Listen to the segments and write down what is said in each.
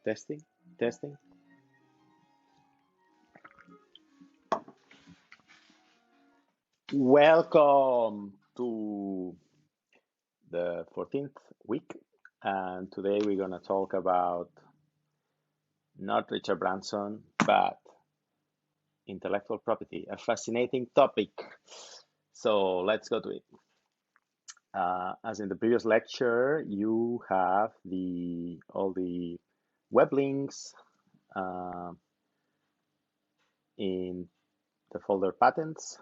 Testing, testing. Welcome to the 14th week. And today we're going to talk about not Richard Branson, but intellectual property, a fascinating topic. So let's go to it. As in the previous lecture, you have all the web links uh, in the folder patents.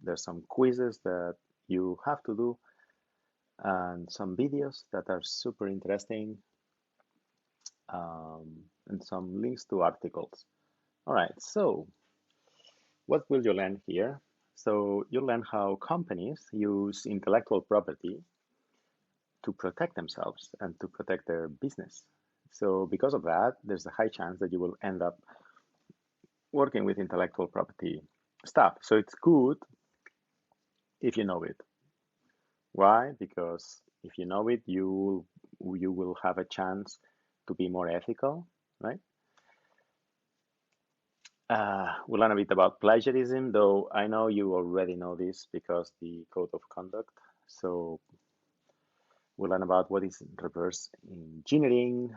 There's some quizzes that you have to do and some videos that are super interesting, and some links to articles. All right, so what will you learn here? So you learn how companies use intellectual property to protect themselves and to protect their business. So because of that, there's a high chance that you will end up working with intellectual property stuff. So it's good if you know it. Why? Because if you know it, you will have a chance to be more ethical, right? We'll learn a bit about plagiarism, though I know you already know this because the code of conduct. So we'll learn about what is reverse engineering,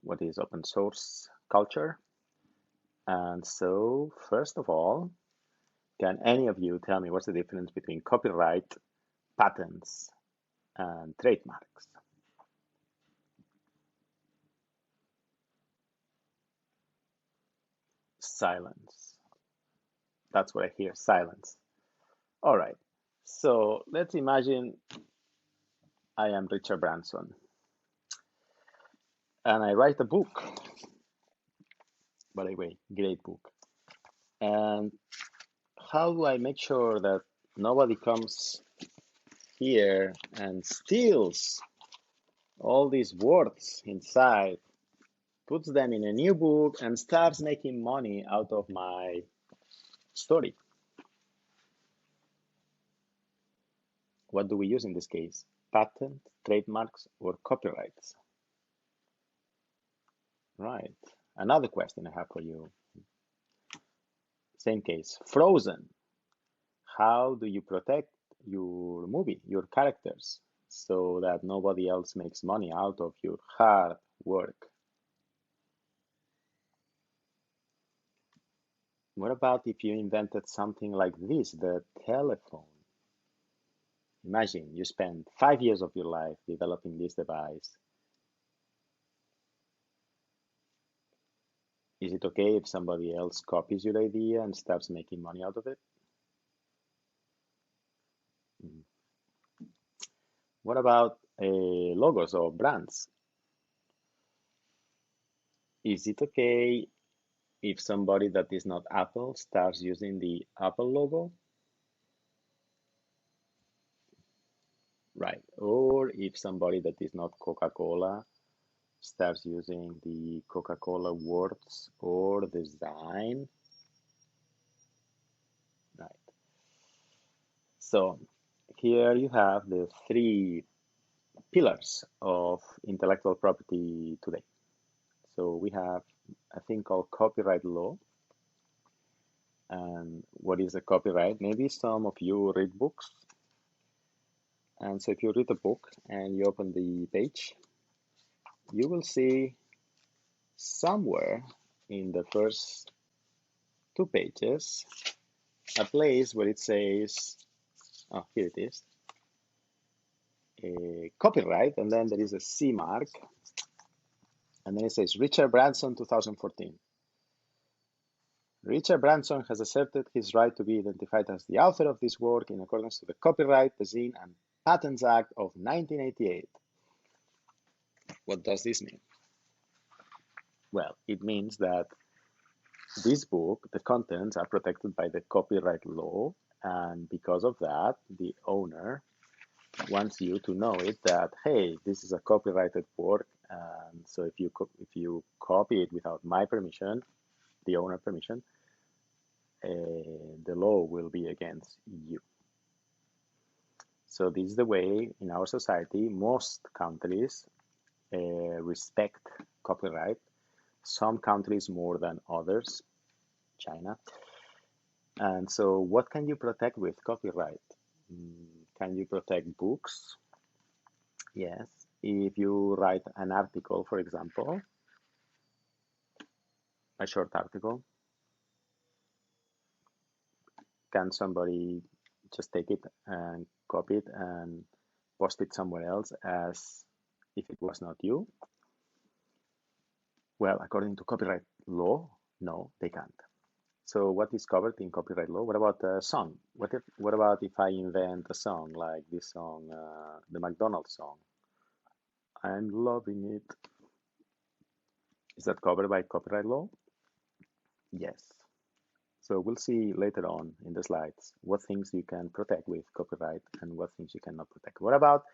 what is open source culture. And so, first of all, can any of you tell me what's the difference between copyright, patents, and trademarks? Silence. That's what I hear, silence. All right. So let's imagine I am Richard Branson and I write a book. By the way, great book. And how do I make sure that nobody comes here and steals all these words inside, puts them in a new book, and starts making money out of my story? What do we use in this case? Patent, trademarks, or copyrights? Right. Another question I have for you. Same case. Frozen. How do you protect your movie, your characters, so that nobody else makes money out of your hard work? What about if you invented something like this, the telephone? Imagine you spend 5 years of your life developing this device. Is it okay if somebody else copies your idea and starts making money out of it? Mm. What about logos or brands? Is it okay if somebody that is not Apple starts using the Apple logo? Right. Or if somebody that is not Coca-Cola starts using the Coca-Cola words or design. Right. So here you have the three pillars of intellectual property today. So we have a thing called copyright law. And what is a copyright? Maybe some of you read books. And so if you read a book and you open the page, you will see somewhere in the first two pages a place where it says, oh, here it is, copyright, and then there is a C mark, and then it says Richard Branson 2014. Richard Branson has asserted his right to be identified as the author of this work in accordance to the Copyright, Design, and Patents Act of 1988. What does this mean? Well, it means that this book, the contents are protected by the copyright law, and because of that, the owner wants you to know it that, hey, this is a copyrighted work, and so if you copy it without my permission, the owner permission, the law will be against you. So this is the way in our society most countries respect copyright. Some countries more than others, China. And so what can you protect with copyright? Can you protect books? Yes. If you write an article, for example, a short article, can somebody just take it and copy it and post it somewhere else as if it was not you? Well, according to copyright law, no, they can't. So what is covered in copyright law? What about a song? What about if I invent a song like this song, the McDonald's song? I'm loving it. Is that covered by copyright law? Yes. So we'll see later on in the slides what things you can protect with copyright and what things you cannot protect. What about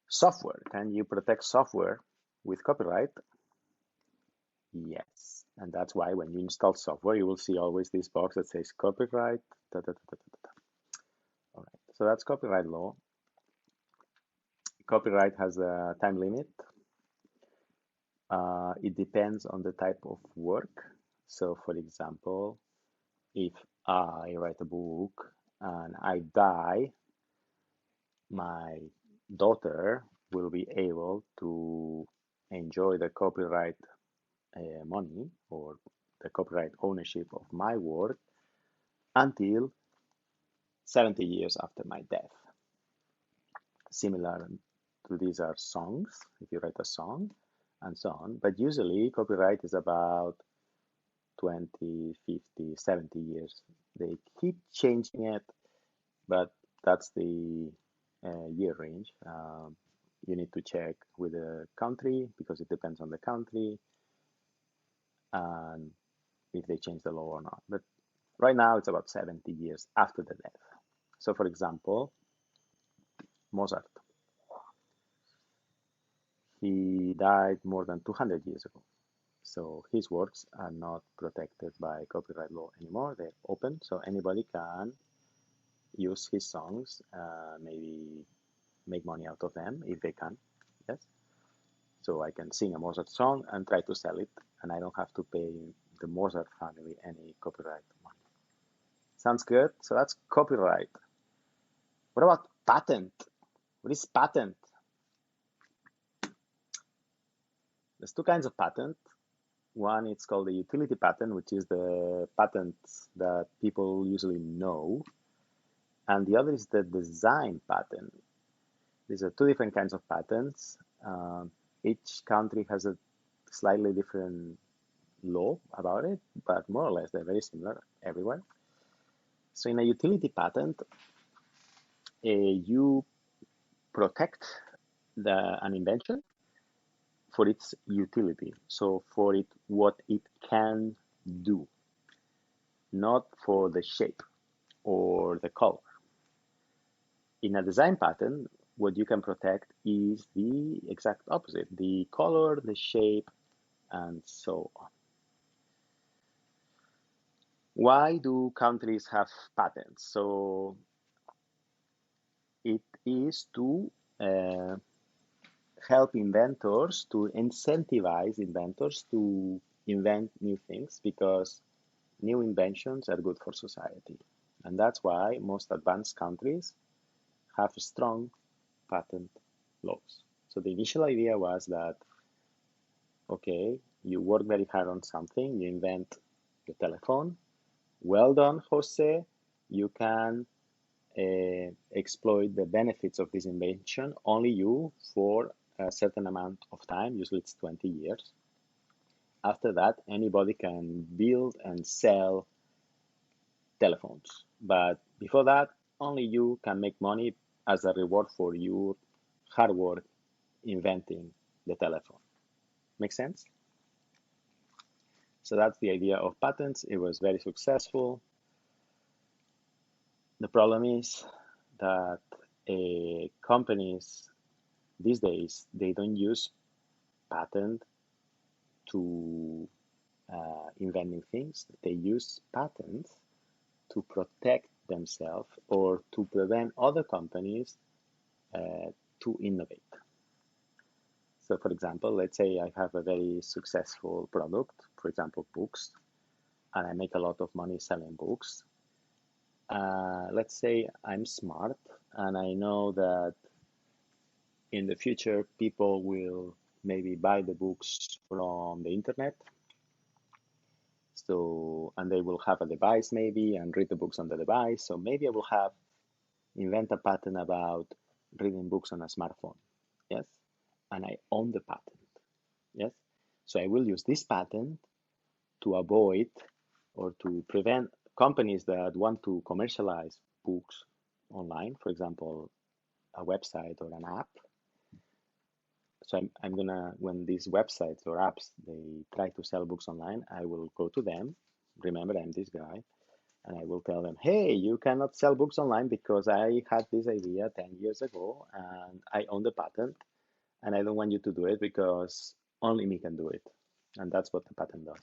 software? Can you protect software with copyright? Yes. And that's why when you install software, you will see always this box that says copyright. Da, da, da, da, da, da. All right. So that's copyright law. Copyright has a time limit. It depends on the type of work. So for example, if I write a book and I die, my daughter will be able to enjoy the copyright money or the copyright ownership of my work until 70 years after my death. Similar to these are songs, if you write a song and so on, but usually copyright is about 20, 50, 70 years. They keep changing it, but that's the year range. You need to check with the country because it depends on the country and if they change the law or not. But right now it's about 70 years after the death. So for example, Mozart, he died more than 200 years ago. So his works are not protected by copyright law anymore. They're open, so anybody can use his songs, maybe make money out of them if they can. Yes. So I can sing a Mozart song and try to sell it, and I don't have to pay the Mozart family any copyright money. Sounds good? So that's copyright. What about patent? What is patent? There's two kinds of patent. One, it's called the utility patent, which is the patent that people usually know. And the other is the design patent. These are two different kinds of patents. Each country has a slightly different law about it, but more or less they're very similar everywhere. So in a utility patent, you protect an invention for its utility, so for what it can do, not for the shape or the color. In a design patent, what you can protect is the exact opposite, the color, the shape, and so on. Why do countries have patents? So it is to help inventors, to incentivize inventors to invent new things because new inventions are good for society. And that's why most advanced countries have strong patent laws. So the initial idea was that, okay, you work very hard on something, you invent the telephone. Well done, Jose. You can exploit the benefits of this invention, only you, for a certain amount of time, usually it's 20 years. After that, anybody can build and sell telephones. But before that, only you can make money as a reward for your hard work inventing the telephone. Make sense? So that's the idea of patents. It was very successful. The problem is that companies these days, they don't use patent to invent new things. They use patents to protect themselves or to prevent other companies to innovate. So for example, let's say I have a very successful product, for example, books, and I make a lot of money selling books. Let's say I'm smart and I know that in the future people will maybe buy the books from the internet. So, and they will have a device maybe and read the books on the device. So maybe I will have invent a patent about reading books on a smartphone. Yes. And I own the patent. Yes. So I will use this patent to avoid or to prevent companies that want to commercialize books online, for example, a website or an app. So I'm gonna, when these websites or apps, they try to sell books online, I will go to them. Remember, I'm this guy, and I will tell them, hey, you cannot sell books online because I had this idea 10 years ago and I own the patent and I don't want you to do it because only me can do it. And that's what the patent does.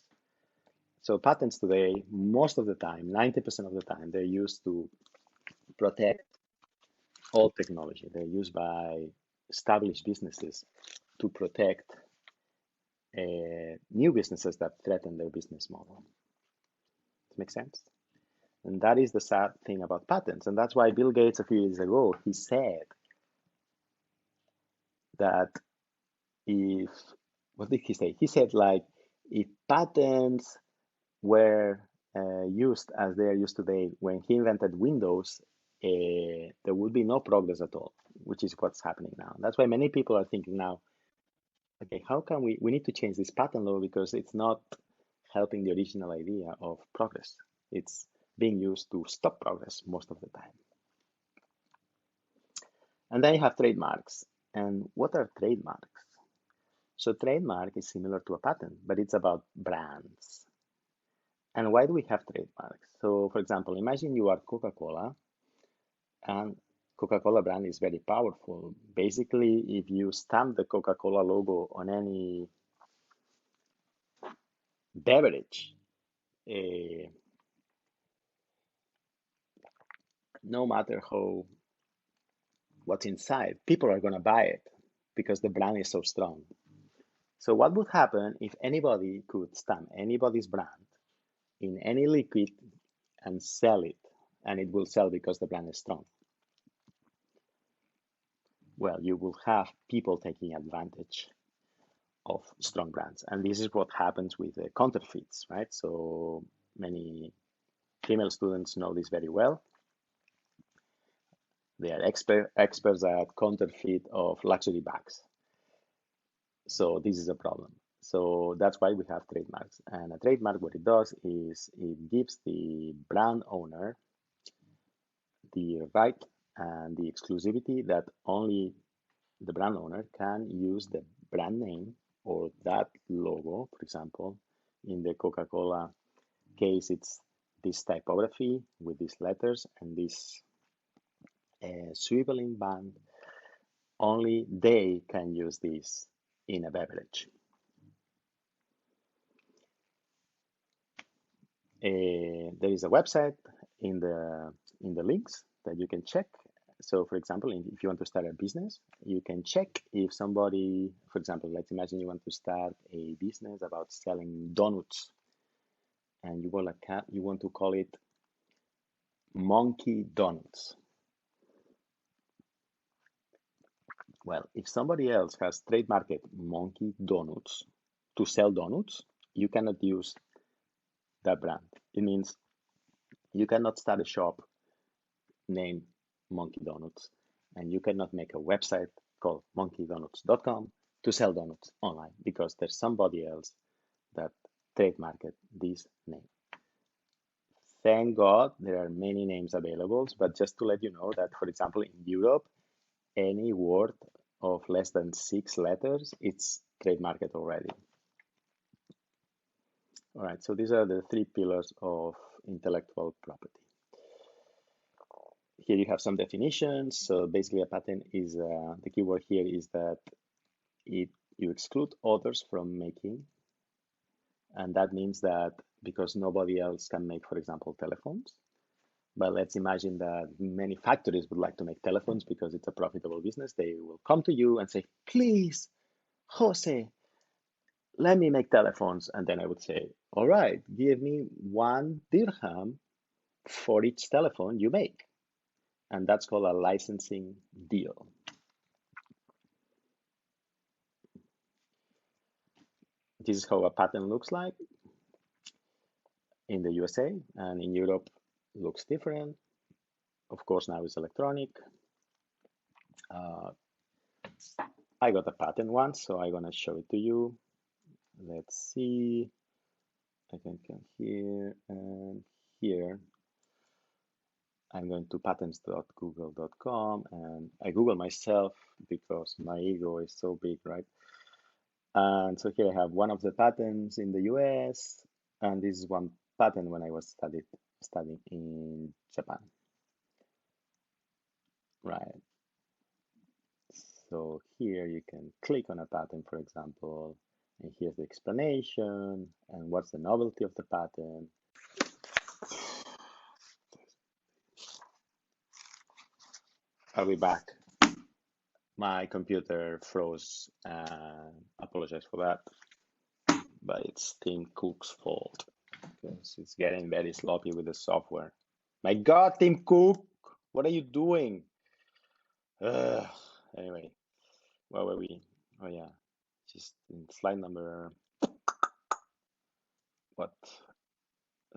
So patents today, most of the time, 90% of the time, they're used to protect old technology. They're used by established businesses to protect new businesses that threaten their business model. Does it make sense? And that is the sad thing about patents. And that's why Bill Gates a few years ago, he said that if, what did he say? He said like, if patents were used as they are used today, when he invented Windows, there would be no progress at all, which is what's happening now. That's why many people are thinking now, okay, how can we need to change this patent law because it's not helping the original idea of progress. It's being used to stop progress most of the time. And then you have trademarks. And what are trademarks? So trademark is similar to a patent, but it's about brands. And why do we have trademarks? So for example, imagine you are Coca-Cola and Coca-Cola brand is very powerful. Basically, if you stamp the Coca-Cola logo on any beverage, no matter what's inside, people are going to buy it because the brand is so strong. So what would happen if anybody could stamp anybody's brand in any liquid and sell it, and it will sell because the brand is strong? Well, you will have people taking advantage of strong brands. And this is what happens with the counterfeits, right? So many female students know this very well. They are experts at counterfeit of luxury bags. So this is a problem. So that's why we have trademarks. And a trademark, what it does is it gives the brand owner the right and the exclusivity that only the brand owner can use the brand name or that logo. For example, in the Coca-Cola case, it's this typography with these letters and this swiveling band. Only they can use this in a beverage. There is a website in the links that you can check. So for example, if you want to start a business, you can check if somebody, for example, let's imagine you want to start a business about selling donuts and you want to call it Monkey Donuts. Well, if somebody else has trademarked Monkey Donuts to sell donuts, you cannot use that brand. It means you cannot start a shop named Monkey Donuts, and you cannot make a website called monkeydonuts.com to sell donuts online because there's somebody else that trademarked this name. Thank God there are many names available, but just to let you know that, for example, in Europe, any word of less than 6 letters, it's trademarked already. All right, so these are the 3 pillars of intellectual property. Here you have some definitions. So basically a patent is, the keyword here is that you exclude others from making. And that means that because nobody else can make, for example, telephones. But let's imagine that many factories would like to make telephones because it's a profitable business. They will come to you and say, please, Jose, let me make telephones. And then I would say, all right, give me 1 dirham for each telephone you make. And that's called a licensing deal. This is how a patent looks like in the USA, and in Europe looks different. Of course, now it's electronic. I got a patent once, so I'm gonna show it to you. Let's see. I can come here and here. I'm going to patents.google.com, and I Google myself because my ego is so big, right? And so here I have one of the patents in the US, and this is one patent when I was studying in Japan, right? So here you can click on a patent, for example, and here's the explanation and what's the novelty of the patent. I'll be back. My computer froze, and apologize for that, but it's Tim Cook's fault because it's getting very sloppy with the software. My God, Tim Cook, what are you doing? Ugh. Anyway, where were we? Oh yeah, just in slide number, what?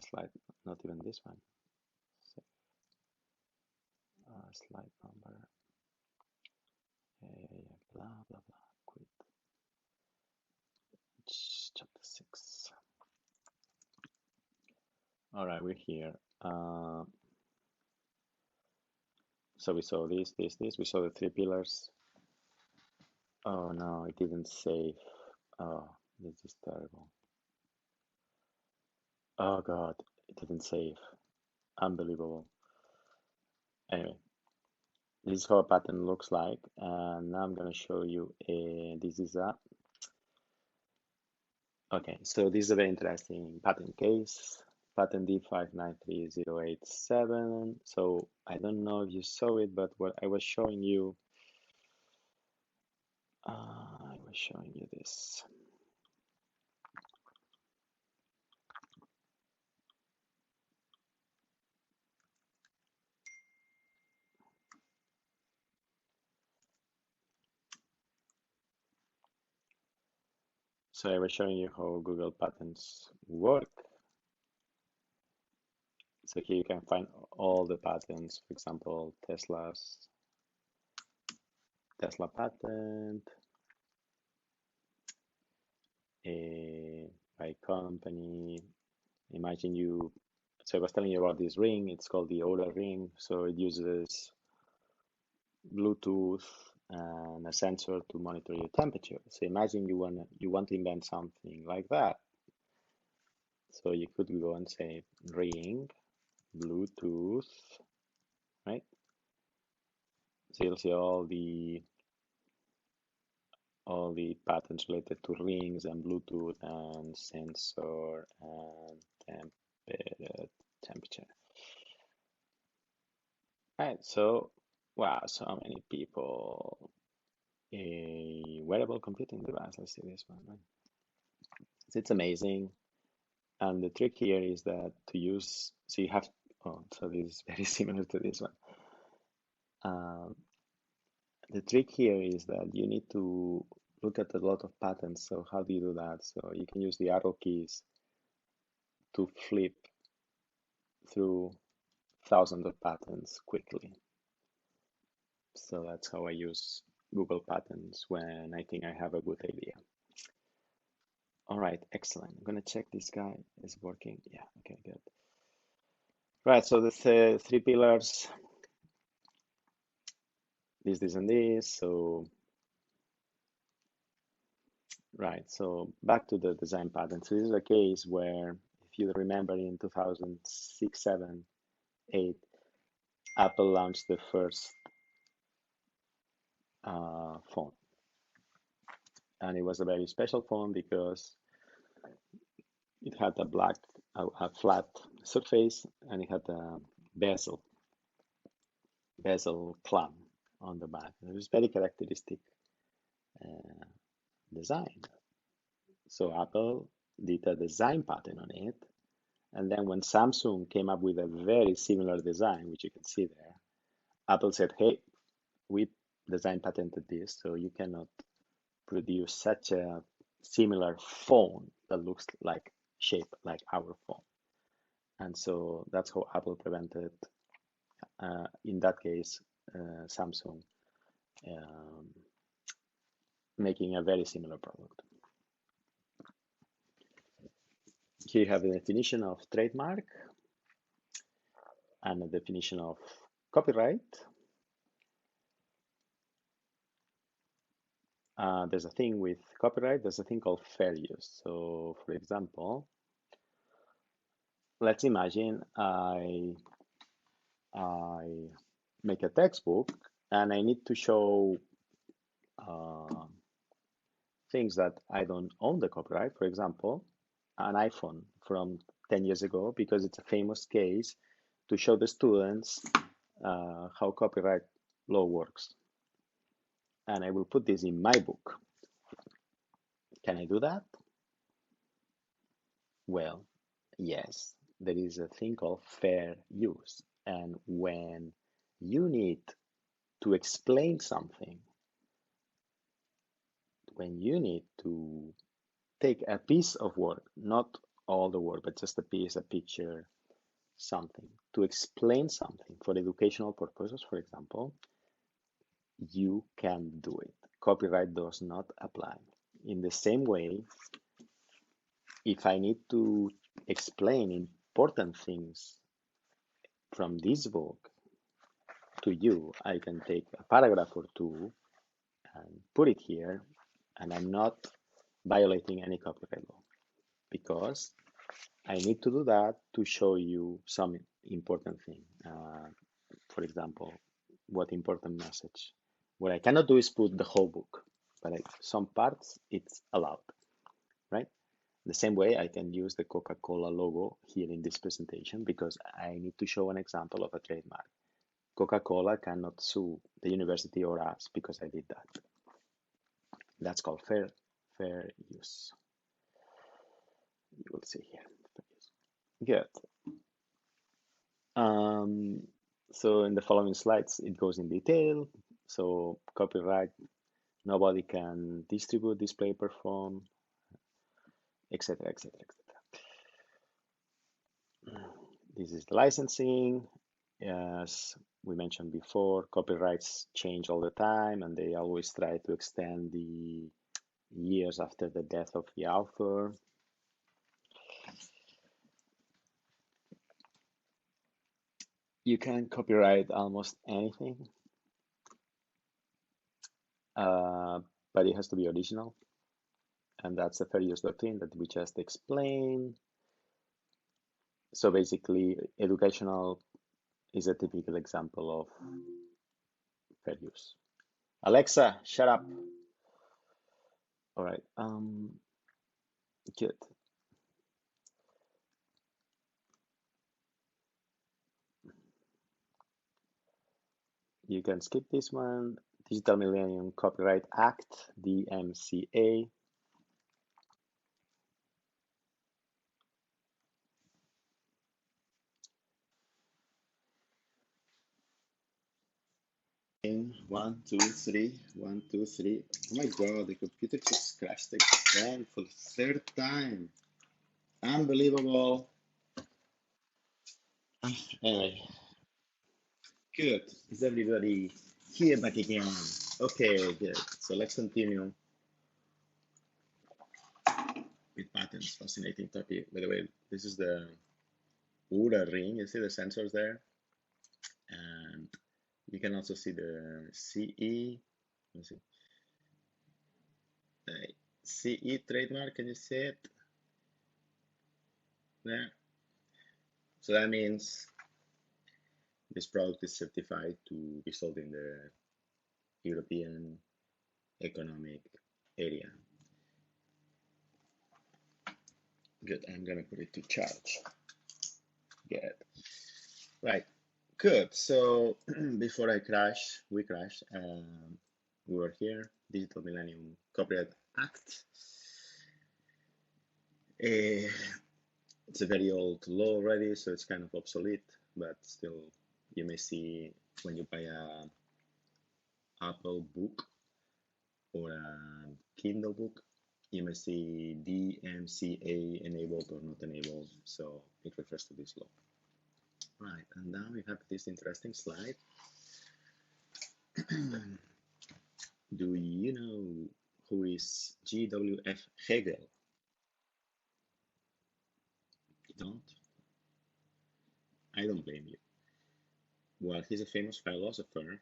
Slide, not even this one. So, slide number, blah, blah, blah, quit. Chapter 6. All right, we're here. So we saw this. We saw the 3 pillars. Oh no, it didn't save. Oh, this is terrible. Oh God, it didn't save. Unbelievable. Anyway, this is how a pattern looks like. And now I'm going to show you this is a, okay, so this is a very interesting patent case. Patent D593087. So I don't know if you saw it, but what I was showing you, this. So I was showing you how Google Patents work. So here you can find all the patents, for example, Tesla patent, by company. Imagine you, so I was telling you about this ring, it's called the Oura ring. So it uses Bluetooth and a sensor to monitor your temperature. So imagine you want to invent something like that. So you could go and say ring, Bluetooth, right? So you'll see all the patents related to rings and Bluetooth and sensor and temperature. Right, so wow, so many people. A wearable computing device. Let's see this one. Right? So it's amazing, and the trick here is that to use. So you have. Oh, so this is very similar to this one. The trick here is that you need to look at a lot of patents. So how do you do that? So you can use the arrow keys to flip through thousands of patents quickly. So that's how I use Google Patents when I think I have a good idea. All right, excellent. I'm gonna check this guy is working. Yeah, okay, good. Right, so the 3 pillars, this, and this. So, right, so back to the design patent. So this is a case where, if you remember, in 2006, 7, 8, Apple launched the first phone. And it was a very special phone because it had a flat surface, and it had a bezel clamp on the back. It was very characteristic design. So Apple did a design patent on it. And then when Samsung came up with a very similar design, which you can see there, Apple said, hey, we design patented this, so you cannot produce such a similar phone that looks like shaped like our phone. And so that's how Apple prevented, in that case, Samsung um, making a very similar product. Here you have the definition of trademark and a definition of copyright. There's a thing with copyright, there's a thing called fair use. So for example, let's imagine I make a textbook and I need to show things that I don't own the copyright. For example, an iPhone from 10 years ago, because it's a famous case to show the students how copyright law works. And I will put this in my book. Can I do that? Well, yes, there is a thing called fair use. And when you need to explain something, when you need to take a piece of work, not all the work, but just a piece, a picture, something, to explain something for educational purposes, for example, you can do it. Copyright does not apply. In the same way, if I need to explain important things from this book to you, I can take a paragraph or two and put it here, and I'm not violating any copyright law because I need to do that to show you some important thing. For example, what important message. What I cannot do is put the whole book, but some parts it's allowed, right? The same way I can use the Coca-Cola logo here in this presentation because I need to show an example of a trademark. Coca-Cola cannot sue the university or us because I did that. That's called fair use. You will see here. Good. So in the following slides, it goes in detail. So copyright, nobody can distribute, display, perform, etc., etc., etc. This is the licensing. As we mentioned before, copyrights change all the time, and they always try to extend the years after the death of the author. You can copyright almost anything, but it has to be original. And that's the fair use doctrine that we just explained. So basically, educational is a typical example of fair use. Alexa, shut up. All right, good. You can skip this one. Digital Millennium Copyright Act, DMCA. One, two, three, 1, 2, 3. Oh my God, the computer just crashed again for the third time. Unbelievable. Anyway, good. Is everybody here back again? Okay, good. So let's continue with patents. Fascinating topic. By the way, this is the Oura ring. You see the sensors there? And you can also see the CE. Let's see. The CE trademark. Can you see it? There. So that means this product is certified to be sold in the European Economic Area. Good. I'm gonna put it to charge. Good. Right. Good. So before we crashed. we were here, Digital Millennium Copyright Act. It's a very old law already, so it's kind of obsolete, but still you may see when you buy a Apple book or a Kindle book, you may see DMCA enabled or not enabled, so it refers to this law. Right, and now we have this interesting slide. Do you know who is G.W.F. Hegel? You don't? I don't blame you. Well, he's a famous philosopher,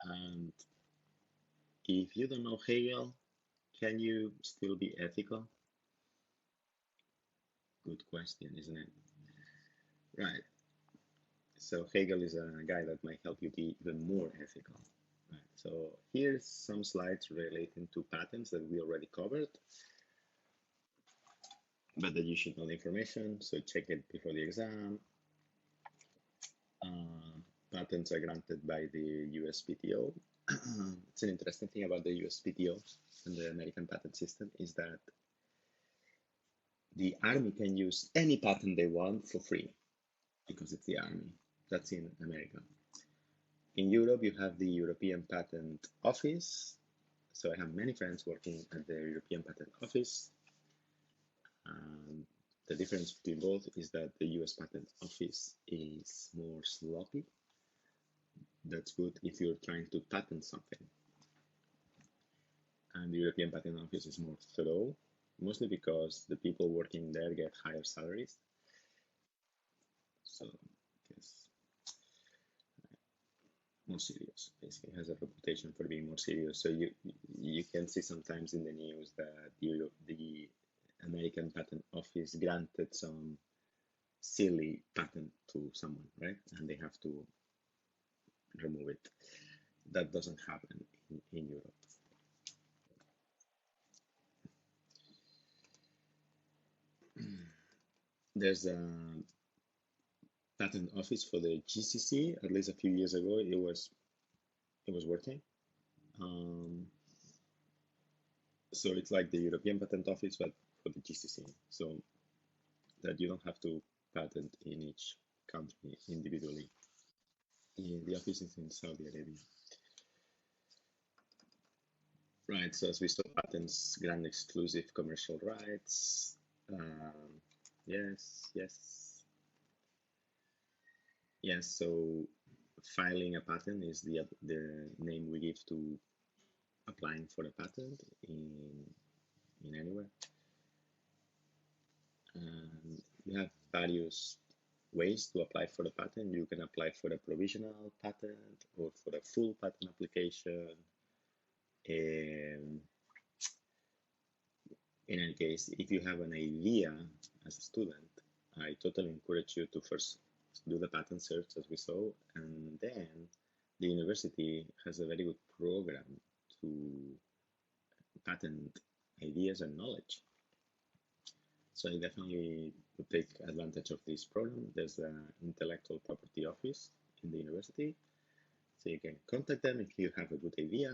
and if you don't know Hegel, can you still be ethical? Good question, isn't it? Right. So Hegel is a guy that might help you be even more ethical. Right. So here's some slides relating to patents that we already covered, but that you should know the information, so check it before the exam. Patents are granted by the USPTO. It's an interesting thing about the USPTO and the American patent system is that the army can use any patent they want for free because it's the army. That's in America. In Europe, you have the European Patent Office. So I have many friends working at the European Patent Office. The difference between both is that the US Patent Office is more sloppy. That's good if you're trying to patent something. And the European Patent Office is more thorough, mostly because the people working there get higher salaries. So it's more serious. Basically, has a reputation for being more serious. So you can see sometimes in the news that the American Patent Office granted some silly patent to someone, right? And they have to remove it. That doesn't happen in Europe. There's a patent office for the GCC. At least a few years ago, it was working. So it's like the European Patent Office, but for the GCC. So that you don't have to patent in each country individually. The office is in Saudi Arabia. Right, so as we saw, patents grant exclusive commercial rights. Yes, yes. Yes, so filing a patent is the name we give to applying for a patent in anywhere. And you have various ways to apply for the patent. You can apply for a provisional patent or for a full patent application. In any case, if you have an idea as a student, I totally encourage you to first do the patent search as we saw, and then the university has a very good program to patent ideas and knowledge. So I definitely would take advantage of this program. There's an intellectual property office in the university. So you can contact them if you have a good idea.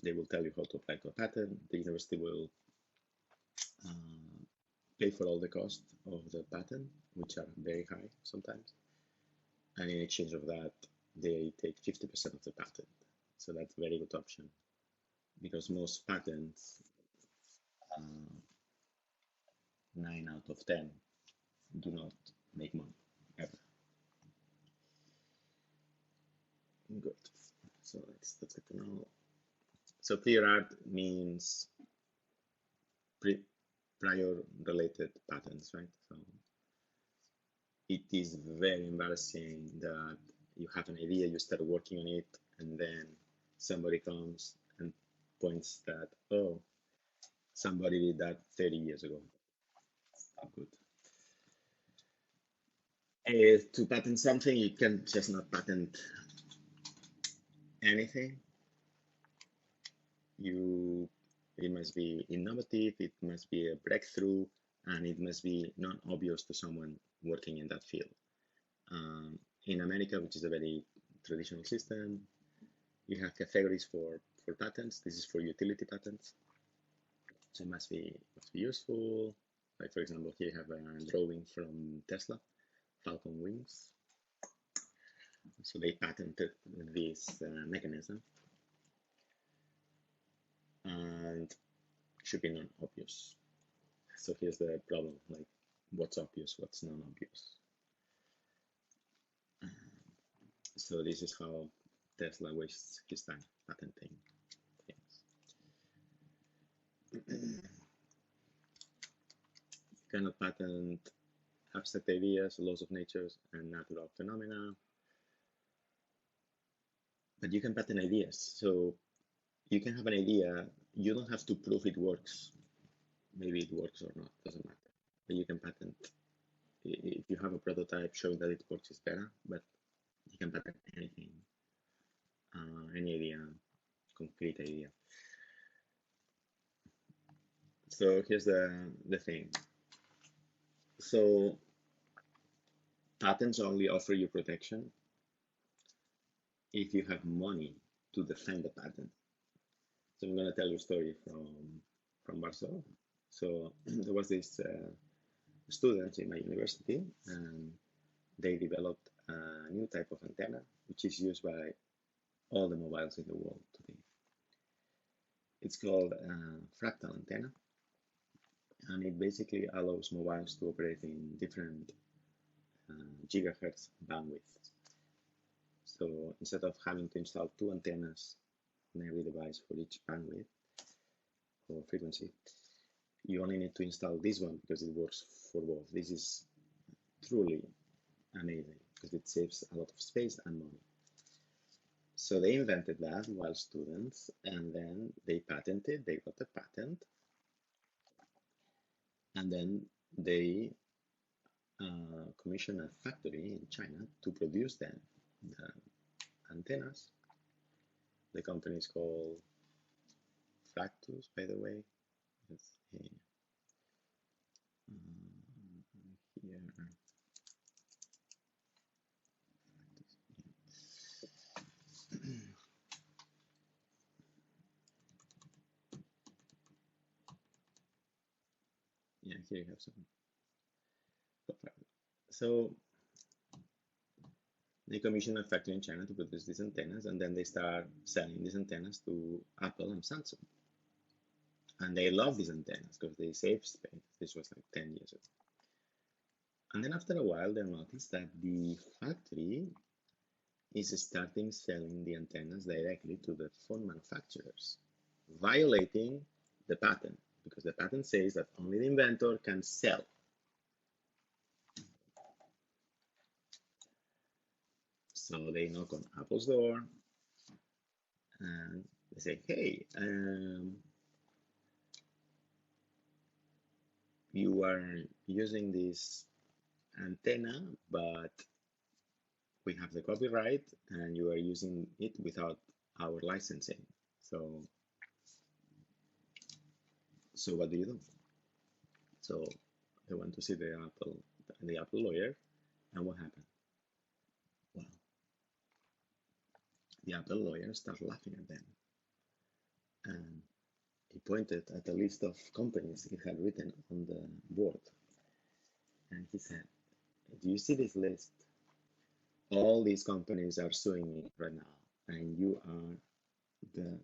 They will tell you how to apply to a patent. The university will pay for all the costs of the patent, which are very high sometimes. And in exchange of that, they take 50% of the patent. So that's a very good option because most patents, 9 out of 10, do not make money ever. Good. So that's good to know. So prior art means prior related patents, right? So it is very embarrassing that you have an idea, you start working on it, and then somebody comes and points that, oh, somebody did that 30 years ago. Not good. To patent something, you can just not patent anything. It must be innovative, it must be a breakthrough, and it must be not obvious to someone working in that field. In America, which is a very traditional system, You have categories for patents. This is for utility patents. So it must be useful. Like for example, here you have a drawing from Tesla, Falcon wings. So they patented this mechanism, and should be non-obvious. So here's the problem, like what's obvious, what's non-obvious. So this is how Tesla wastes his time patenting things. You cannot patent abstract ideas, laws of nature, and natural phenomena, but you can patent ideas. So you can have an idea, you don't have to prove it works. Maybe it works or not, doesn't matter. But you can patent. If you have a prototype showing that it works, it's better, but you can patent anything, any idea, concrete idea. So here's the thing. So patents only offer you protection if you have money to defend the patent. So I'm going to tell you a story from Barcelona. So there was this student in my university, and they developed a new type of antenna, which is used by all the mobiles in the world today. It's called a fractal antenna, and it basically allows mobiles to operate in different gigahertz bandwidth. So instead of having to install 2 antennas on every device for each bandwidth or frequency, you only need to install this one because it works for both. This is truly amazing because it saves a lot of space and money. So they invented that while students, and then they patented, they got a patent, and then they commissioned a factory in China to produce them the antennas. The company is called Fractus, by the way. Let's see. Here. Yeah, here you have some. So they commissioned a factory in China to produce these antennas, and then they start selling these antennas to Apple and Samsung. And they love these antennas because they save space. This was like 10 years ago. And then after a while, they noticed that the factory is starting selling the antennas directly to the phone manufacturers, violating the patent, because the patent says that only the inventor can sell. So they knock on Apple's door and they say, hey, you are using this antenna, but we have the copyright and you are using it without our licensing. So what do you do? So they went to see the Apple lawyer, and what happened? Well, the Apple lawyer started laughing at them, and he pointed at a list of companies he had written on the board, and he said, do you see this list? All these companies are suing me right now, and you are the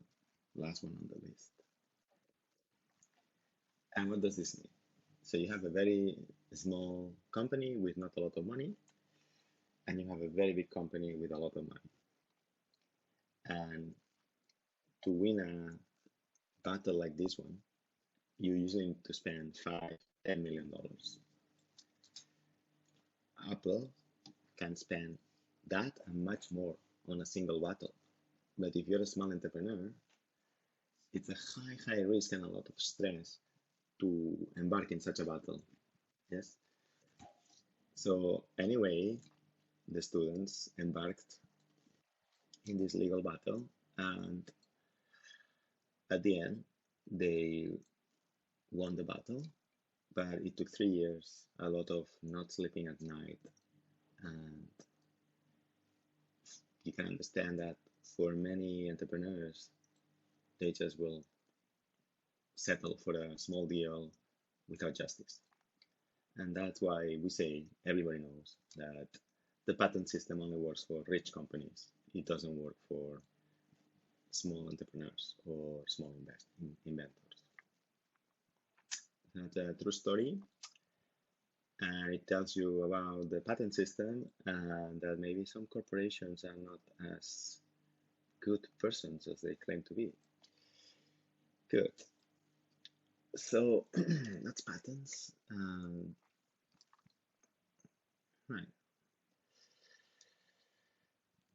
last one on the list. And what does this mean? So you have a very small company with not a lot of money, and you have a very big company with a lot of money. And to win a battle like this one, you usually need to spend $5–10 million. Apple can spend that and much more on a single battle. But if you're a small entrepreneur, it's a high risk and a lot of stress to embark in such a battle. Yes. So anyway, the students embarked in this legal battle, and at the end, they won the battle, but it took 3 years, a lot of not sleeping at night, and you can understand that for many entrepreneurs, they just will settle for a small deal without justice. And that's why we say everybody knows that the patent system only works for rich companies. It doesn't work for small entrepreneurs or small inventors. That's a true story, and it tells you about the patent system and that maybe some corporations are not as good persons as they claim to be. Good. So that's patents. Right.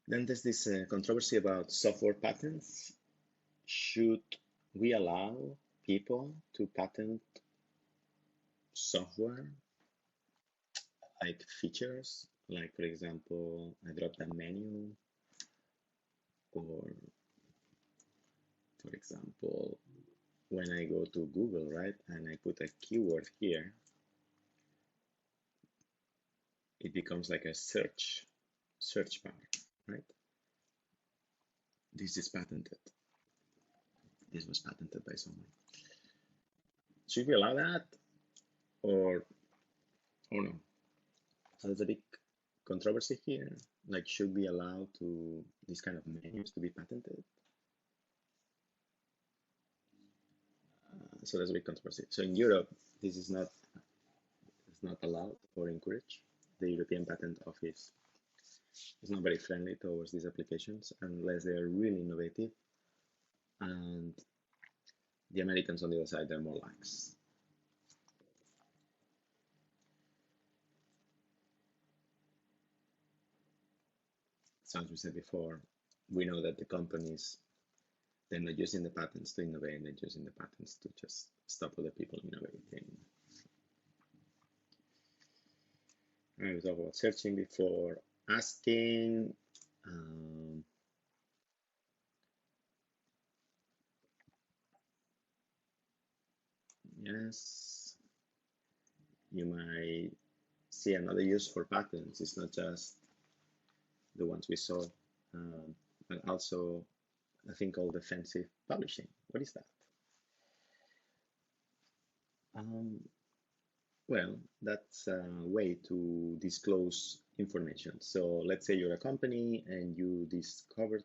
Then there's this controversy about software patents. Should we allow people to patent software, like features, like for example, a drop-down menu, or for example, when I go to Google, right, and I put a keyword here, it becomes like a search bar, right? This is patented. This was patented by someone. Should we allow that, or no? So there's a big controversy here. Like, should we allow to these kind of menus to be patented? So there's a big controversy. So in Europe, this is not allowed or encouraged. The European Patent Office is not very friendly towards these applications unless they are really innovative. And the Americans on the other side, they're more lax. So as we said before, we know that the companies, they're not using the patents to innovate, they're using the patents to just stop other people innovating. I was talking about searching before asking. Yes, you might see another use for patents. It's not just the ones we saw, but also a thing called defensive publishing. What is that? Well, that's a way to disclose information. So let's say you're a company and you discovered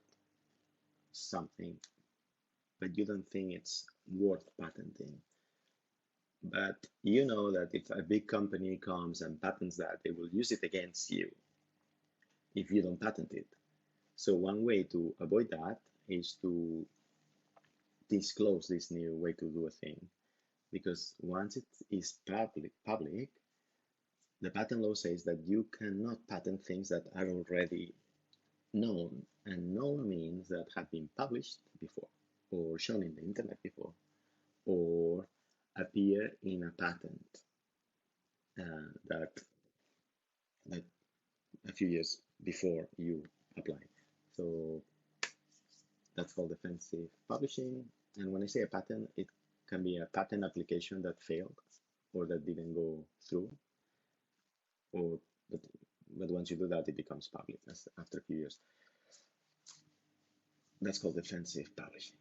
something, but you don't think it's worth patenting. But you know that if a big company comes and patents that, they will use it against you if you don't patent it. So one way to avoid that is to disclose this new way to do a thing, because once it is public, the patent law says that you cannot patent things that are already known, and known means that have been published before, or shown in the internet before, or appear in a patent that a few years before you apply. So that's called defensive publishing. And when I say a patent, it can be a patent application that failed or that didn't go through, or but once you do that, it becomes public after a few years. That's called defensive publishing.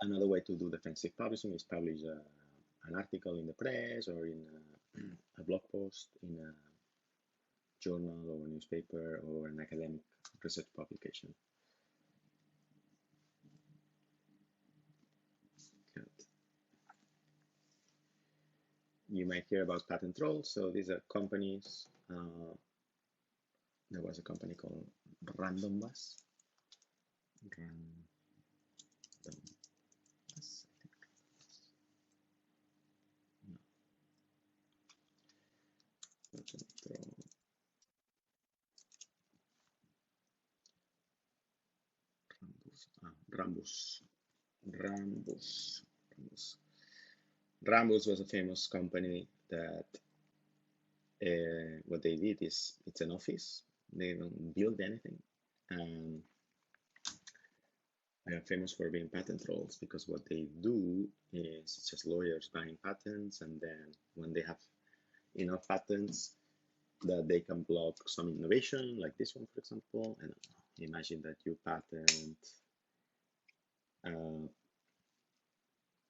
Another way to do defensive publishing is publish an article in the press or in a blog post in a journal or a newspaper or an academic research publication. Good. You might hear about patent trolls. So these are companies. There was a company called Random Bus. Rambus was a famous company that what they did is it's an office. They don't build anything. They are famous for being patent trolls because what they do is just lawyers buying patents, and then when they have enough patents that they can block some innovation, like this one, for example, and Imagine that you patent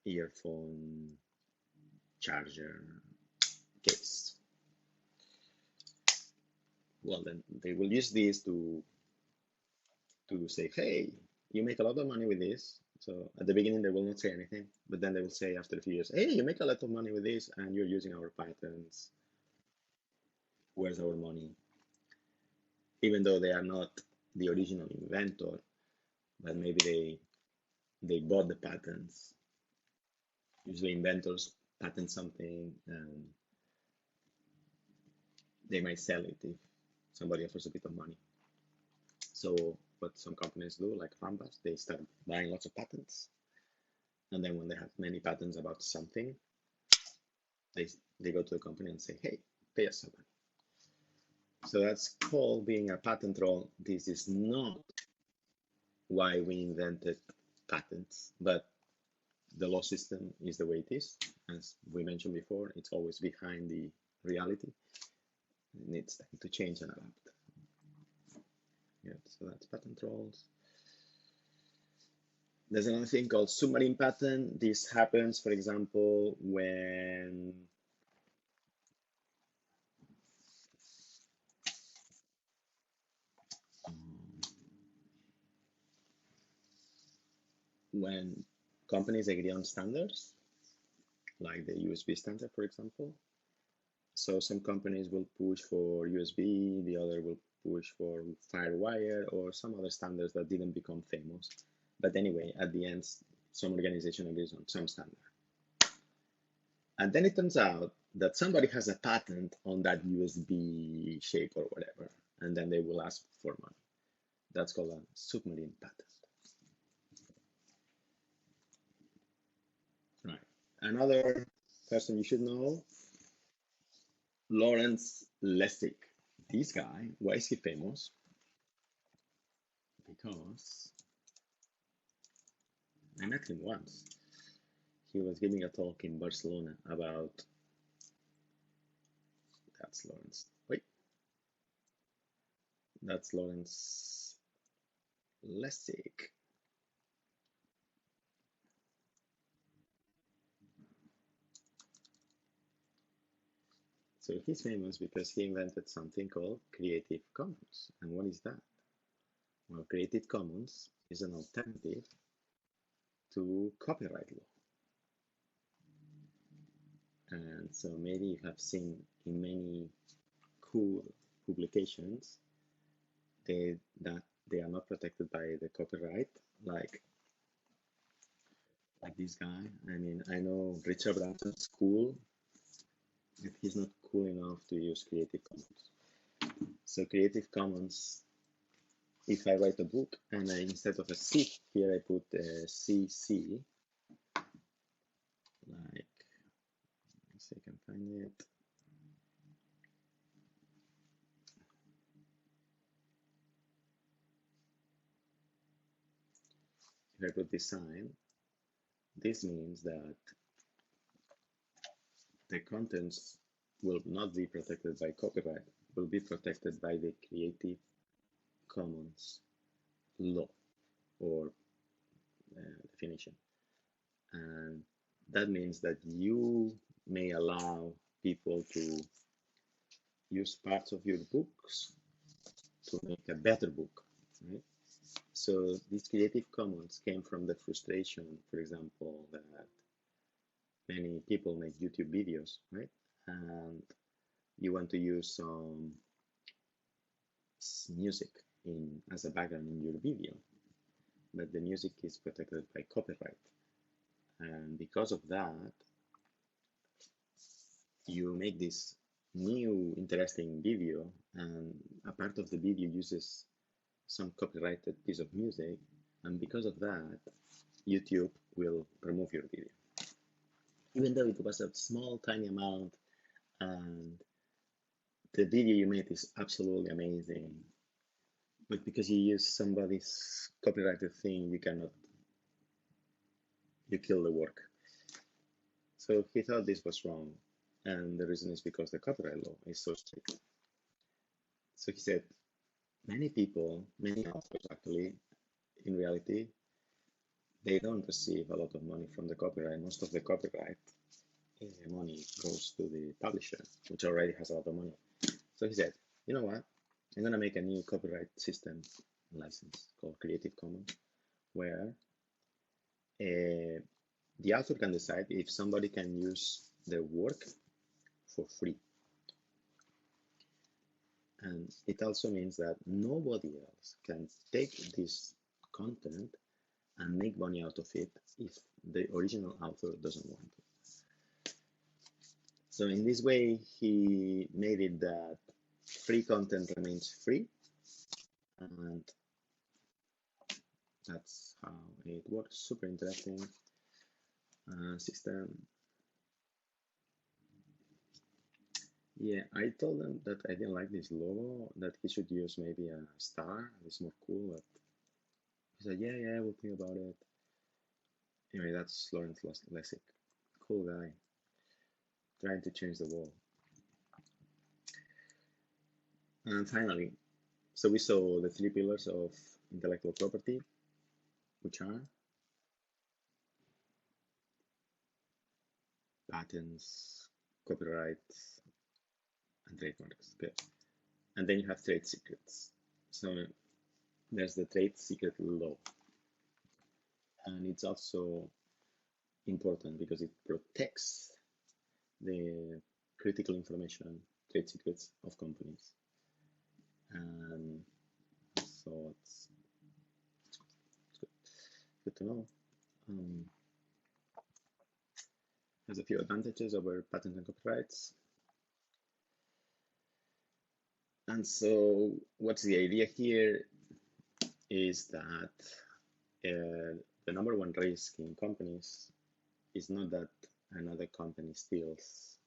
earphone charger case. Well, then they will use this to say, hey, you make a lot of money with this. So at the beginning, they will not say anything, but then they will say after a few years, hey, you make a lot of money with this and you're using our patents. Where's our money? Even though they are not the original inventor, but maybe they bought the patents. Usually inventors patent something and they might sell it if somebody offers a bit of money. So what some companies do, like Rambas, they start buying lots of patents. And then when they have many patents about something, they go to the company and say, hey, pay us some money. So that's called being a patent troll. This is not why we invented patents, but the law system is the way it is. As we mentioned before, it's always behind the reality. It needs time to change and adapt. Yeah, so that's patent trolls. There's another thing called submarine patent. This happens, for example, when companies agree on standards, like the USB standard, for example. So some companies will push for USB, the other will push for FireWire or some other standards that didn't become famous. But anyway, at the end, some organization agrees on some standard. And then it turns out that somebody has a patent on that USB shape or whatever, and then they will ask for money. That's called a submarine patent. Right. Another person you should know, Lawrence Lessig. This guy, why is he famous? Because I met him once. He was giving a talk in Barcelona about, that's Lawrence. Wait, that's Lawrence Lessig. So he's famous because he invented something called Creative Commons. And what is that? Well, Creative Commons is an alternative to copyright law. And so maybe you have seen in many cool publications that they are not protected by the copyright, like this guy. I mean, I know Richard Branson's cool, but he's not cool enough to use Creative Commons. So Creative Commons, if I write a book and instead of a C here I put a CC, like, let's see if I can find it. If I put this sign, this means that the contents will not be protected by copyright, will be protected by the Creative Commons law or definition. And that means that you may allow people to use parts of your books to make a better book, right? So these Creative Commons came from the frustration, for example, that many people make YouTube videos, right? And you want to use some music as a background in your video, but the music is protected by copyright. And because of that, you make this new interesting video, and a part of the video uses some copyrighted piece of music, and because of that, YouTube will remove your video. Even though it was a small, tiny amount, and the video you made is absolutely amazing, but because you use somebody's copyrighted thing, you kill the work. So he thought this was wrong, and the reason is because the copyright law is so strict. So he said, many people, many authors actually, in reality, they don't receive a lot of money from the copyright. Most of the copyright money goes to the publisher, which already has a lot of money. So he said, you know what? I'm gonna make a new copyright system license called Creative Commons, where the author can decide if somebody can use their work for free. And it also means that nobody else can take this content and make money out of it if the original author doesn't want to. So in this way, he made it that free content remains free, and that's how it works. Super interesting system. Yeah, I told him that I didn't like this logo, that he should use maybe a star. It's more cool. But he said, yeah, we'll think about it. Anyway, that's Lawrence Lessig. Cool guy. Trying to change the world. And finally, so we saw the three pillars of intellectual property, which are patents, copyrights, and trademarks. Okay. And then you have trade secrets. So there's the trade secret law. And it's also important because it protects the critical information, trade secrets of companies. And so it's good to know. Has a few advantages over patents and copyrights. And so what's the idea here is that the number one risk in companies is not that another company steals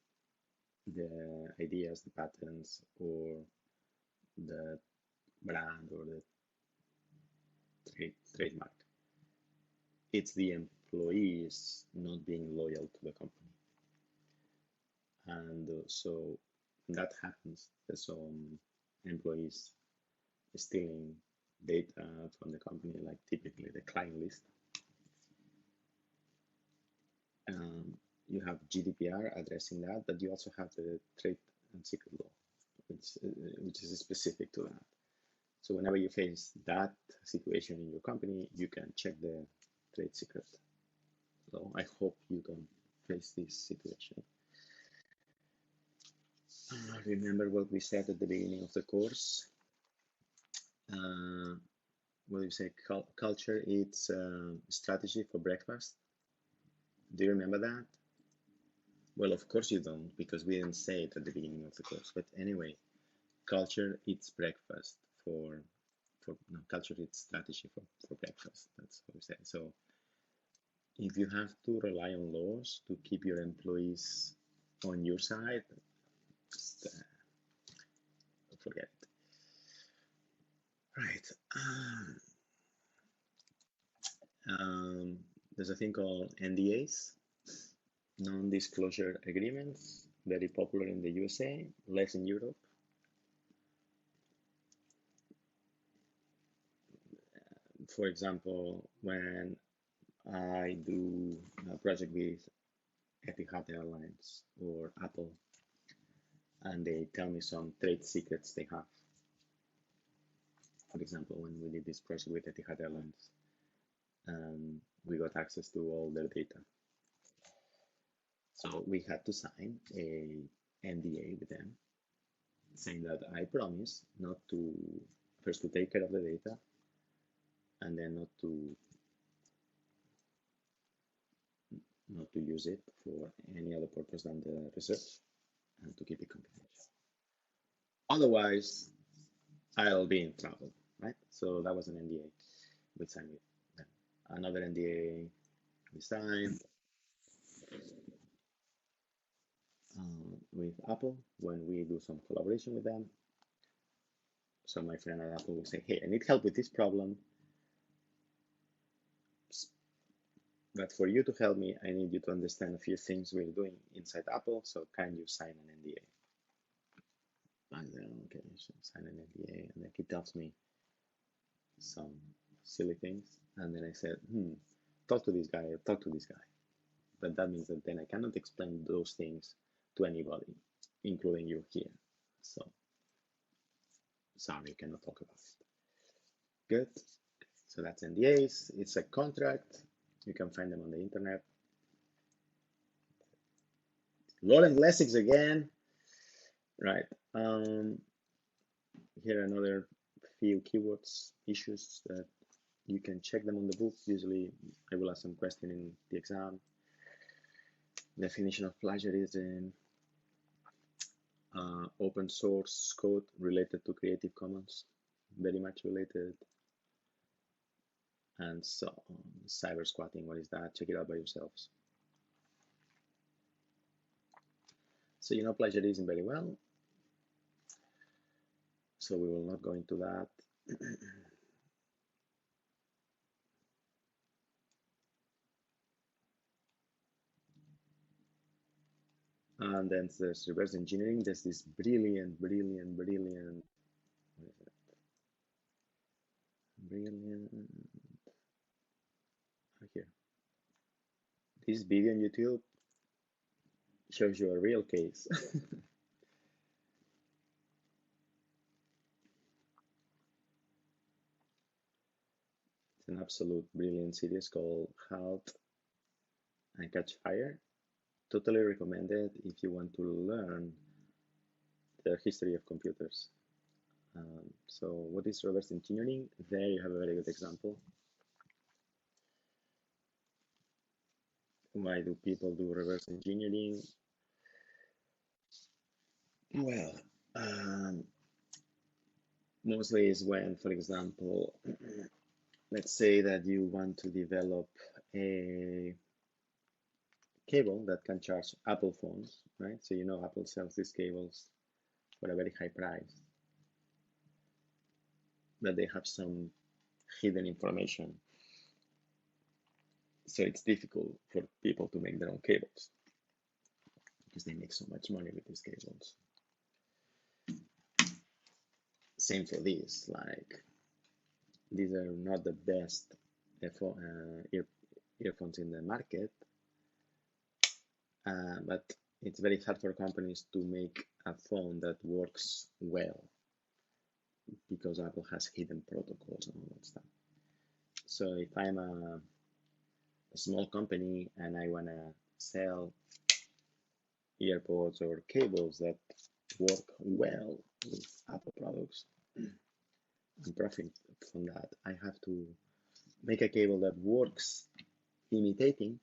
the ideas, the patents, or the brand or the trademark. It's the employees not being loyal to the company. And so that happens. There's some employees stealing data from the company, like typically the client list. You have GDPR addressing that, but you also have the trade and secret law, which is specific to that. So whenever you face that situation in your company, you can check the trade secret. So I hope you don't face this situation. Remember what we said at the beginning of the course. What do you say? Culture, it's strategy for breakfast. Do you remember that? Well, of course you don't, because we didn't say it at the beginning of the course. But anyway, culture eats breakfast for no, culture eats strategy for breakfast. That's what we say. So if you have to rely on laws to keep your employees on your side, just forget it. Right. There's a thing called NDAs, non-disclosure agreements, very popular in the USA, less in Europe. For example, when I do a project with Etihad Airlines or Apple, and they tell me some trade secrets they have. For example, when we did this project with Etihad Airlines, we got access to all their data. So we had to sign a NDA with them, saying that I promise not to first to take care of the data, and then not to use it for any other purpose than the research, and to keep it confidential. Otherwise, I'll be in trouble, right? So that was an NDA we signed with them. Another NDA we signed with Apple when we do some collaboration with them. So my friend at Apple will say, hey, I need help with this problem, but for you to help me, I need you to understand a few things we're doing inside Apple, so can you sign an NDA? And then, okay, so sign an NDA, and then he tells me some silly things, and then I said, talk to this guy, talk to this guy. But that means that then I cannot explain those things to anybody, including you here. So, sorry, you cannot talk about it. Good. So that's NDAs. It's a contract. You can find them on the internet. Laurent Lessig again. Right. Here are another few keywords issues that you can check them on the book. Usually I will ask some question in the exam. Definition of plagiarism, open source code related to Creative Commons, very much related, and so on. Cyber squatting, what is that? Check it out by yourselves. So you know plagiarism very well, so we will not go into that. And then there's reverse engineering. There's this brilliant, what is it? Brilliant, here. This video on YouTube shows you a real case. It's an absolute brilliant series called Halt and Catch Fire. Totally recommended if you want to learn the history of computers. So what is reverse engineering? There you have a very good example. Why do people do reverse engineering? Well, mostly is when, for example, let's say that you want to develop a cable that can charge Apple phones, right? So you know Apple sells these cables for a very high price, but they have some hidden information. So it's difficult for people to make their own cables because they make so much money with these cables. Same for these, like these are not the best earphones in the market, but it's very hard for companies to make a phone that works well because Apple has hidden protocols and all that stuff. So if I'm a small company and I want to sell earpods or cables that work well with Apple products and profit from that, I have to make a cable that works imitating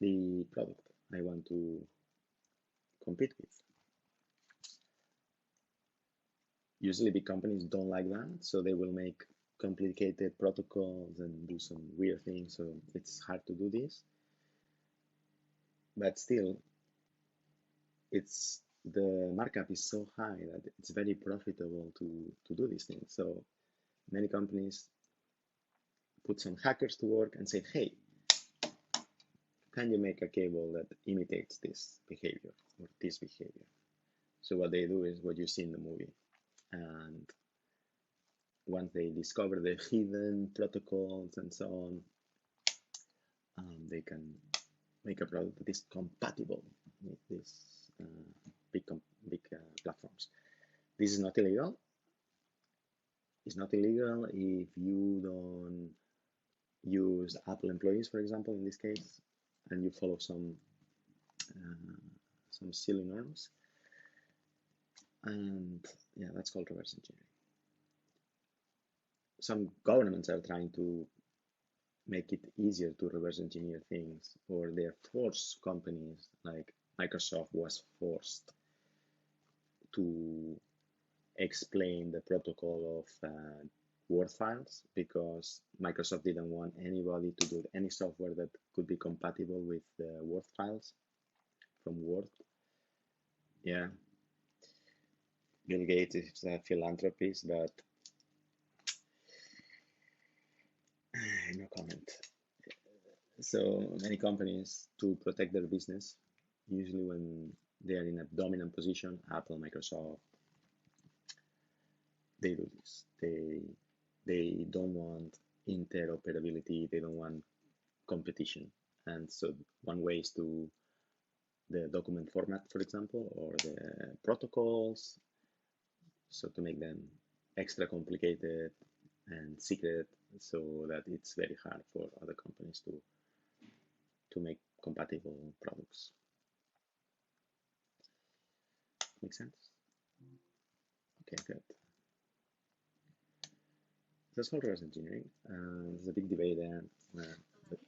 the product I want to compete with. Usually big companies don't like that, so they will make complicated protocols and do some weird things, so it's hard to do this. But still, the markup is so high that it's very profitable to do these things. So many companies put some hackers to work and say, hey, can you make a cable that imitates this behavior or this behavior? So what they do is what you see in the movie. And once they discover the hidden protocols and so on, they can make a product that is compatible with these big platforms. This is not illegal. It's not illegal if you don't use Apple employees, for example, in this case, and you follow some silly norms. And yeah, that's called reverse engineering. Some governments are trying to make it easier to reverse engineer things, or they're forced companies, like Microsoft was forced to explain the protocol of Word files because Microsoft didn't want anybody to do any software that could be compatible with the Word files from Word. Yeah, Bill Gates is a philanthropist, but no comment. So many companies, to protect their business, usually when They are in a dominant position. Apple, Microsoft, they do this. They don't want interoperability. They don't want competition. And so one way is to the document format, for example, or the protocols, so to make them extra complicated and secret, so that it's very hard for other companies to make compatible products. Make sense? Okay, good. That's called reverse engineering. There's a big debate there. But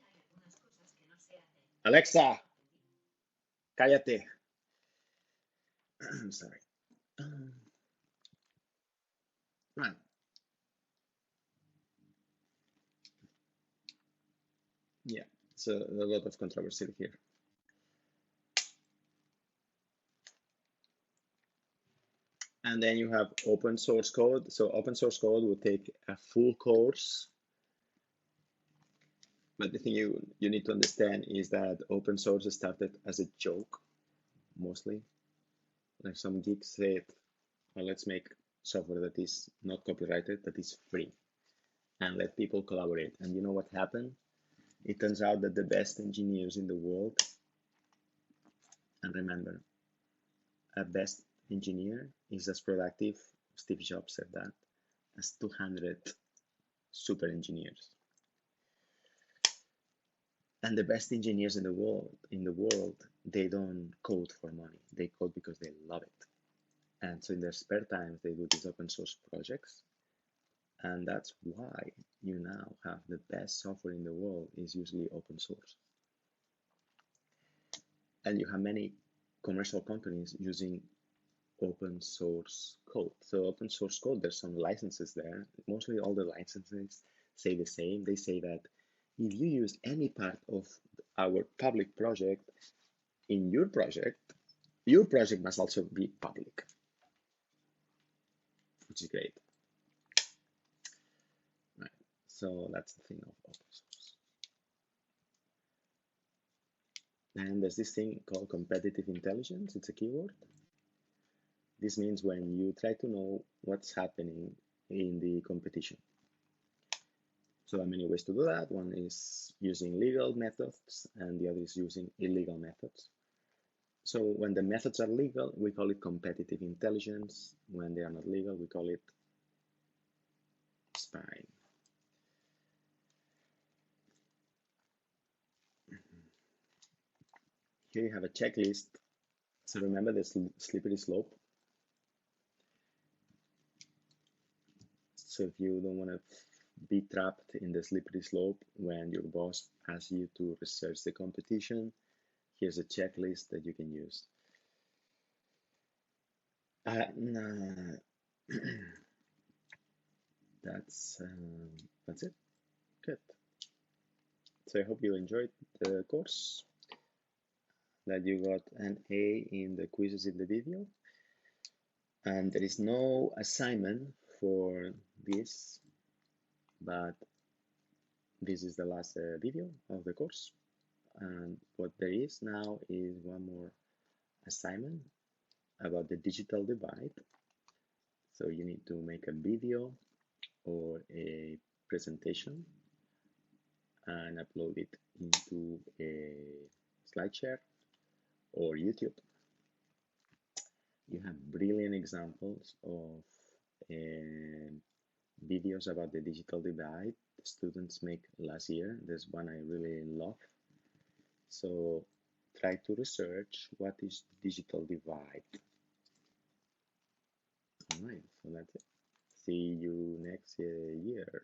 Alexa, cállate. I'm sorry. Right. Yeah. So a lot of controversy here. And then you have open source code. So open source code will take a full course. But the thing you need to understand is that open source started as a joke, mostly. Like some geeks said, well, let's make software that is not copyrighted, that is free, and let people collaborate. And you know what happened? It turns out that the best engineers in the world, and remember, a best engineer is as productive, Steve Jobs said that, as 200 super engineers. And the best engineers in the world, they don't code for money. They code because they love it. And so in their spare times, they do these open source projects. And that's why you now have the best software in the world is usually open source. And you have many commercial companies using open source code. So open source code, there's some licenses there. Mostly all the licenses say the same. They say that if you use any part of our public project in your project must also be public, which is great. Right. So that's the thing of open source. And there's this thing called competitive intelligence. It's a keyword. This means when you try to know what's happening in the competition. So there are many ways to do that. One is using legal methods, and the other is using illegal methods. So when the methods are legal, we call it competitive intelligence. When they are not legal, we call it spying. Here you have a checklist. So remember the slippery slope. So if you don't want to be trapped in the slippery slope when your boss asks you to research the competition, here's a checklist that you can use. That's it. Good. So I hope you enjoyed the course, that you got an A in the quizzes in the video. And there is no assignment for this, but this is the last video of the course. And what there is now is one more assignment about the digital divide. So you need to make a video or a presentation and upload it into a SlideShare or YouTube. You have brilliant examples of videos about the digital divide the students make last year. There's one I really love. So try to research what is digital divide. All right, so that's it. See you next year.